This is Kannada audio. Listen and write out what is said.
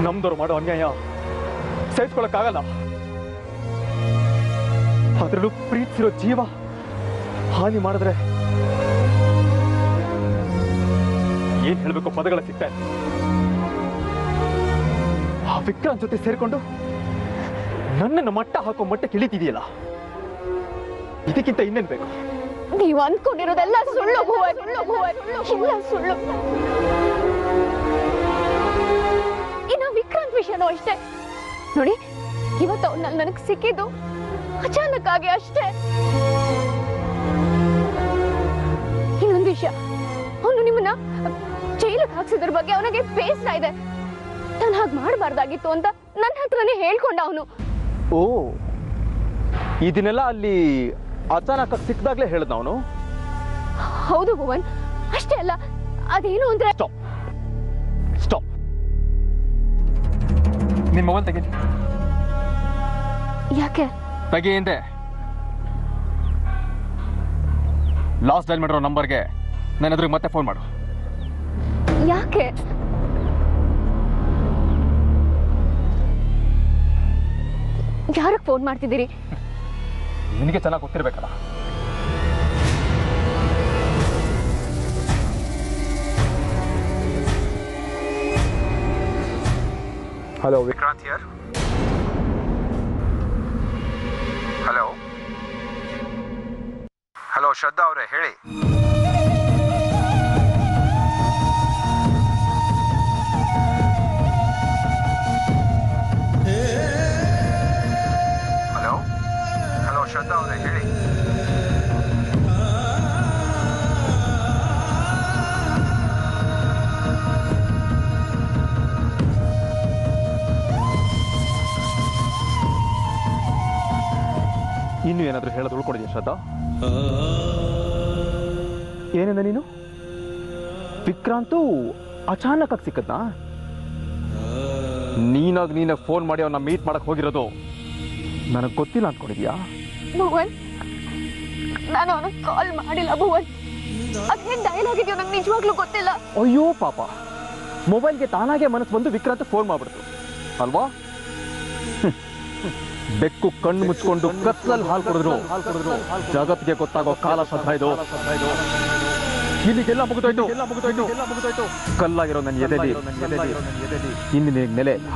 ನಮ್ದವ್ರು ಮಾಡೋ ಅನ್ಯಾಯ ಸಹಿಸ್ಕೊಳಕ್ಕಾಗಲ್ಲ. ಅದರಲ್ಲೂ ಪ್ರೀತಿಸಿರೋ ಜೀವ ಹಾನಿ ಮಾಡಿದ್ರೆ ಏನ್ ಹೇಳ್ಬೇಕು ಪದಗಳ ಸಿಗ್ತಾ ಇದೆ. ಆ ವಿಕ್ರಾಂತ್ ಜೊತೆ ಸೇರ್ಕೊಂಡು ನನ್ನನ್ನು ಮಟ್ಟ ಹಾಕೋ ಮಟ್ಟಕ್ಕೆ ಇಳಿತಿದೆಯಲ್ಲ, ಇದಕ್ಕಿಂತ ಇನ್ನೇನ್ ಬೇಕು? ನೀವು ಅನ್ಕೊಂಡಿರೋದೆಲ್ಲ ಸುಳ್ಳು ಭುವನ್, ಸುಳ್ಳು. ಇನ್ನು ವಿಕ್ರಾಂತ್ ವಿಷಯನೂ ಅಷ್ಟೇ ನೋಡಿ. ಇವತ್ತು ಅವನಲ್ಲಿ ನನಗೆ ಸಿಕ್ಕಿದ್ದು ಅಚಾನಕ್ ಆಗಿ ಅಷ್ಟೇ. ಇನ್ನೊಂದು ವಿಷಯ, ಅವನು ನಿಮ್ಮನ್ನ ಜೈಲಿಗೆ ಹಾಕ್ಸಿದ್ರ ಬಗ್ಗೆ ಅವನಿಗೆ ಬೇಸರ ಇದೆ. ನಾನು ಹಾಗೆ ಮಾಡಬಾರ್ದಾಗಿತ್ತು ಅಂತ ನನ್ನ ಹತ್ರನೇ ಹೇಳ್ಕೊಂಡ ಅವನು. ಓ, ಇದನ್ನೆಲ್ಲ ಅಲ್ಲಿ ಅಚಾನಕ್ ಸಿಕ್ಕಿದಾಗ್ಲೇ ಹೇಳ್ದ ಅವನು? ಹೌದು ಭುವನ್, ಅಷ್ಟೇ ಅಲ್ಲ, ಅದೇನು ಅಂದ್ರೆ ಸ್ಟಾಪ್. ನಿನ್ ಮೊಬೈಲ್ ತೆಗಿ. ಯಾಕೆ ತೆಗಿ ಹಿಂದೆ. ಲಾಸ್ಟ್ ಡೈಲ್ ಮಾಡಿರೋ ನಂಬರ್ಗೆ ನನ್ನ ಎದುರಿಗೆ ಮತ್ತೆ ಫೋನ್ ಮಾಡು. ಯಾಕೆ? ಯಾರಿಗೆ ಫೋನ್ ಮಾಡ್ತಿದ್ದೀರಿ? ನಿನಗೆ ಚೆನ್ನಾಗಿ ಗೊತ್ತಿರ್ಬೇಕಲ್ಲ. Hello, Vikrant here. Hello Shraddha ಅವರೇ, ಹೇಳಿ. ಹಲೋ ಶ್ರದ್ಧಾ ಅವರೇ, ಹೇಳಿ. ಇನ್ನು ಏನಾದರೂ ಹೇಳೋದು ಉಳ್ಕೊಂಡಿದ್ಯಾ ಶ್ರದ್ಧಾ? ಏನಿಂದ ನೀನು? ವಿಕ್ರಾಂತು ಅಚಾನಕ್ ಆಗಿ ಸಿಕ್ಕದ್ನಾ? ನೀನಾಗ ಫೋನ್ ಮಾಡಿ ಅವನ್ನ ಮೀಟ್ ಮಾಡಕ್ ಹೋಗಿರೋದು ನನಗೆ ಗೊತ್ತಿಲ್ಲ ಅಂದ್ಕೊಂಡಿದ್ಯಾ? ಭುವನ್, ನಾನು ಅವನಿಗೆ ಕಾಲ್ ಮಾಡಿಲ್ಲ ಭುವನ್. ಅದೇನ್ ಡಯಲ್ ಆಗಿದೆಯೋ ನಂಗೆ ನಿಜವಾಗ್ಲೂ ಗೊತ್ತಿಲ್ಲ. ಅಯ್ಯೋ ಪಾಪ, ಮೊಬೈಲ್ಗೆ ತಾನಾಗೆ ಮನಸ್ಸು ಬಂದು ವಿಕ್ರಾಂತ್ ಫೋನ್ ಮಾಡ್ಬಿಡ್ತು ಅಲ್ವಾ? ಬೆಕ್ಕು ಕಣ್ಣು ಮುಚ್ಕೊಂಡು ಕತ್ತಲಲ್ಲಿ ಹಾಲು ಕುಡಿದ್ರು ಜಗತ್ತಿಗೆ ಗೊತ್ತಾಗೋ ಕಾಲ ಶ್ರದ್ಧಾ ಇದು. ಇಲ್ಲಿಗೆಲ್ಲ ಮುಗಿದೋಯ್ತು. ಕಲ್ಲಾಗಿರೋ ನನ್ನ ಎದೆಲಿ ಇನ್ನು ನಿನಗೆ ನೆಲೆ ಇಲ್ಲ.